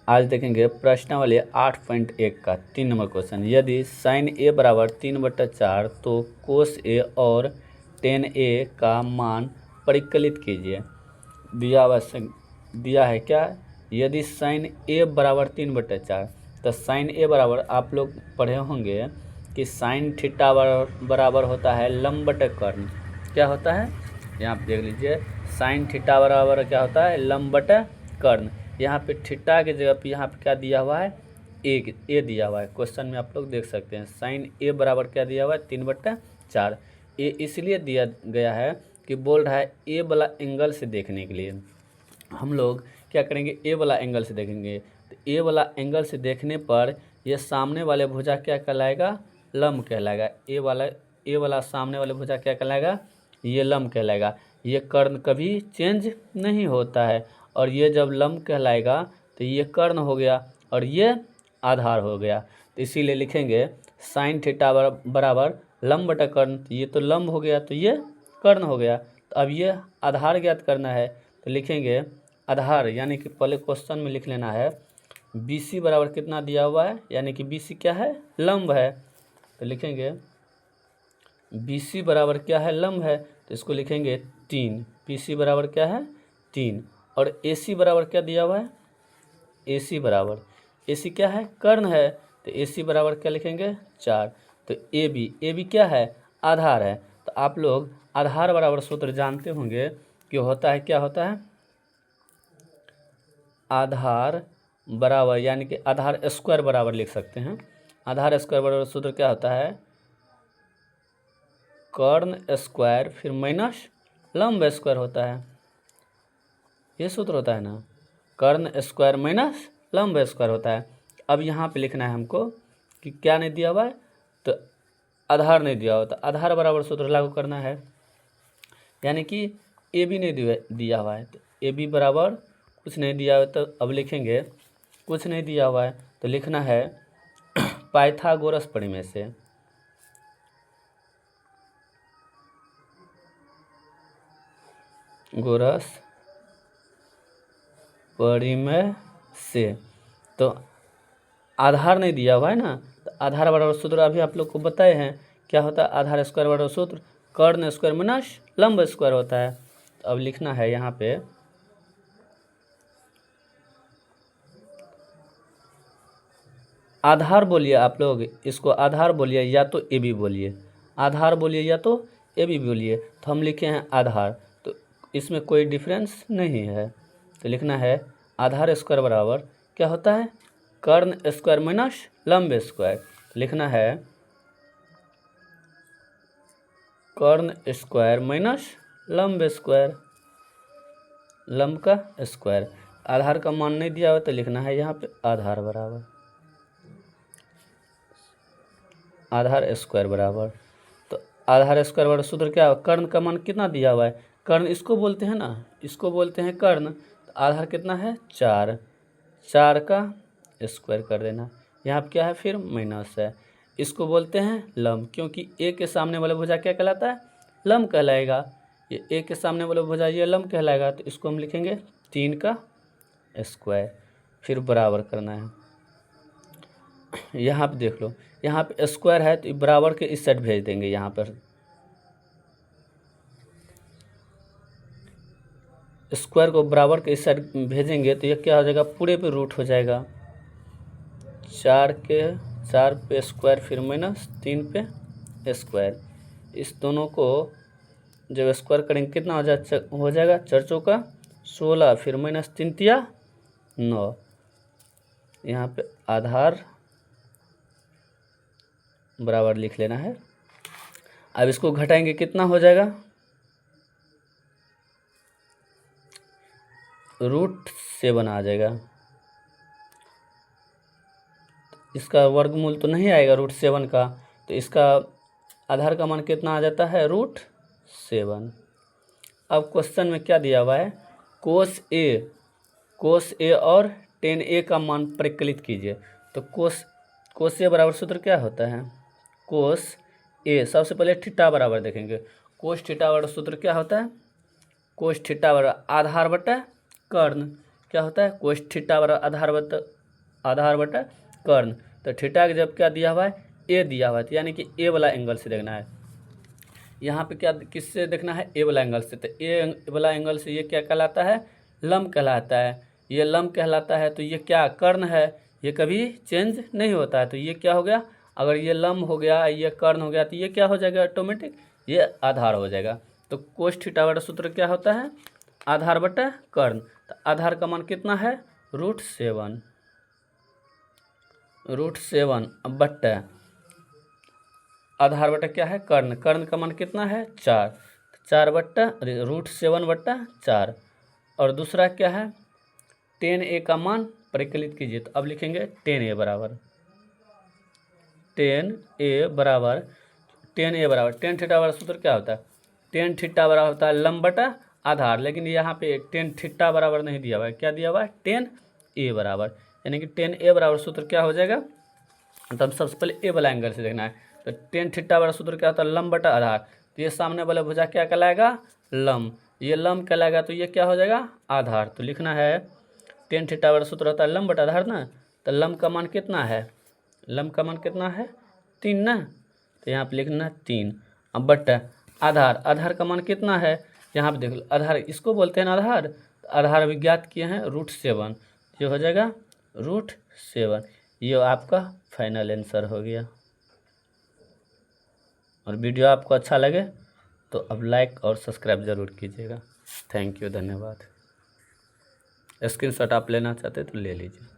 आज देखेंगे प्रश्नावली 8.1 का 3 नंबर क्वेश्चन। यदि साइन ए बराबर 3/4 तो कोस ए और टेन ए का मान परिकलित कीजिए। दिया है क्या, यदि साइन ए बराबर 3/4 तो साइन ए बराबर आप लोग पढ़े होंगे कि साइन थीटा बराबर होता है लंब बटे कर्ण। क्या होता है यहाँ पे देख लीजिए, साइन थीटा बराबर क्या होता है लंब बटे कर्ण। यहाँ पे थीटा की जगह पे यहाँ पे क्या दिया हुआ है, ए दिया हुआ है। क्वेश्चन में आप लोग देख सकते हैं साइन ए बराबर क्या दिया हुआ है 3/4। ए इसलिए दिया गया है कि बोल रहा है ए वाला एंगल से देखने के लिए। हम लोग क्या करेंगे, ए वाला एंगल से देखेंगे। तो ए वाला एंगल से देखने पर यह सामने वाले भुजा क्या कहलाएगा, लंब कहलाएगा। ए वाला सामने वाले भुजा क्या कहलाएगा, ये लंब कहलाएगा। ये कर्ण कभी चेंज नहीं होता है, और ये जब लंब कहलाएगा तो ये कर्ण हो गया और ये आधार हो गया। तो इसीलिए लिखेंगे साइन थीटा बराबर लंब बटा कर्ण। तो ये तो लंब हो गया तो ये कर्ण हो गया। तो अब ये आधार ज्ञात करना है, तो लिखेंगे आधार, यानी कि पहले क्वेश्चन में लिख लेना है बी सी बराबर कितना दिया हुआ है, यानी कि बी सी क्या है, लंब है। तो लिखेंगे बी सी बराबर क्या है, लंब है, तो इसको लिखेंगे 3। बी सी बराबर क्या है 3। और ए सी बराबर क्या दिया हुआ है, ए सी क्या है, कर्ण है, तो ए सी बराबर क्या लिखेंगे 4। तो ए बी क्या है, आधार है। तो आप लोग आधार बराबर सूत्र जानते होंगे कि होता है, क्या होता है, आधार बराबर, यानी कि आधार स्क्वायर बराबर लिख सकते हैं। आधार स्क्वायर बराबर सूत्र क्या होता है, कर्ण स्क्वायर फिर माइनस लंब स्क्वायर होता है। ये सूत्र होता है ना, कर्ण स्क्वायर माइनस लंब स्क्वायर होता है। अब यहाँ पे लिखना है हमको कि क्या नहीं दिया हुआ है, तो आधार नहीं दिया हुआ, तो आधार बराबर सूत्र लागू करना है। यानी कि ए बी नहीं दिया हुआ है, तो ए बी बराबर कुछ नहीं दिया हुआ, तो अब लिखेंगे कुछ नहीं दिया हुआ है, तो लिखना है पाइथागोरस प्रमेय से। गोरस परिमेय से, तो आधार नहीं दिया हुआ है ना, तो आधार बराबर सूत्र अभी आप लोग को बताए हैं क्या होता है, आधार स्क्वायर बराबर सूत्र कर्ण स्क्वायर माइनस लंब स्क्वायर होता है। तो अब लिखना है यहाँ पे आधार बोलिए, आप लोग इसको आधार बोलिए या तो ए बी बोलिए, आधार बोलिए या तो ए बी बोलिए। तो हम लिखे हैं आधार, तो इसमें कोई डिफरेंस नहीं है। तो लिखना है आधार स्क्वायर बराबर क्या होता है, कर्ण स्क्वायर माइनस लंब स्क्वायर। लिखना है कर्ण स्क्वायर माइनस लंब स्क्वायर, लंब का स्क्वायर। आधार का मान नहीं दिया हुआ, तो लिखना है यहाँ पे आधार बराबर आधार स्क्वायर बराबर। तो आधार स्क्वायर बराबर सूत्र क्या है, कर्ण का मान कितना दिया हुआ है, कर्ण इसको बोलते हैं ना, इसको बोलते हैं कर्ण। तो आधार कितना है 4, 4 का स्क्वायर कर देना। यहाँ पे क्या है फिर माइनस है, इसको बोलते हैं लंब, क्योंकि ए के सामने वाला भुजा क्या कहलाता है, लंब कहलाएगा। ये ए के सामने वाला भुजा ये लंब कहलाएगा, तो इसको हम लिखेंगे 3 का स्क्वायर, फिर बराबर करना है। यहाँ पे देख लो, यहाँ पे स्क्वायर है तो बराबर के इस साइड भेज देंगे। यहाँ पर स्क्वायर को बराबर के इस साइड भेजेंगे तो ये क्या हो जाएगा, पूरे पे रूट हो जाएगा। 4 पे स्क्वायर फिर माइनस 3 पे स्क्वायर। इस दोनों को जब स्क्वायर करेंगे कितना हो जाएगा, 4 चौका 16 फिर माइनस 3 तिया 9। यहाँ पे आधार बराबर लिख लेना है। अब इसको घटाएंगे कितना हो जाएगा, √7 आ जाएगा। इसका वर्गमूल तो नहीं आएगा √7 का, तो इसका आधार का मान कितना आ जाता है √7। अब क्वेश्चन में क्या दिया हुआ है, कोस ए और टेन ए का मान परिकलित कीजिए। तो कोस ए बराबर सूत्र क्या होता है, कोस ए, सबसे पहले थीटा बराबर देखेंगे। कोस थीटा बराबर सूत्र क्या होता है, कोस थीटा बराबर आधार बटा कर्ण, क्या होता है, कोस थीटा बराबर आधार बटा कर्ण। तो थीटा का जब क्या दिया हुआ है, ए दिया हुआ है, तो यानी कि ए वाला एंगल से देखना है। यहाँ पे क्या किससे देखना है, ए वाला एंगल से। तो ए वाला एंगल से ये क्या कहलाता है, लंब कहलाता है। ये लंब कहलाता है तो ये क्या कर्ण है, ये कभी चेंज नहीं होता है। तो ये क्या हो गया, अगर ये लंब हो गया, ये कर्ण हो गया, तो ये क्या हो जाएगा ऑटोमेटिक, ये आधार हो जाएगा। तो कोस थीटा बटा सूत्र क्या होता है, आधार बटा कर्ण। तो आधार का मान कितना है, √7 बट्टा आधार बटा क्या है, कर्ण। कर्ण का मान कितना है, 4। 4 बट्टा √7 बट्टा 4। और दूसरा क्या है, 10a का मान परिकलित कीजिए। तो अब लिखेंगे 10a बराबर 10 थीटा बराबर सूत्र क्या होता है, 10 थीटा बराबर होता है लंब बटा आधार। लेकिन यहाँ पे 10 थीटा बराबर नहीं दिया हुआ है, क्या दिया हुआ है, 10a बराबर। यानी कि 10a बराबर सूत्र क्या हो जाएगा, तो हम सबसे पहले ए वाला एंगल से देखना है। तो 10 थीटा वाला सूत्र क्या होता है, लंब बटा आधार। तो ये सामने वाला भुजा क्या कहलाएगा, लंब। ये लंब कहलाएगा तो ये क्या हो जाएगा, आधार। तो लिखना है 10 थीटा वाला सूत्र होता है लंब बटा आधार ना। तो लंब का मान कितना है, लंब का मान कितना है, 3 ना। तो यहाँ पे लिखना 3। अब बटा आधार, आधार का मान कितना है, यहाँ पे देख लो आधार इसको बोलते हैं ना आधार। तो आधार अभी ज्ञात किए हैं √7, ये हो जाएगा √7। ये आपका फाइनल आंसर हो गया। और वीडियो आपको अच्छा लगे तो अब लाइक और सब्सक्राइब ज़रूर कीजिएगा। थैंक यू, धन्यवाद। स्क्रीनशॉट आप लेना चाहते तो ले लीजिए।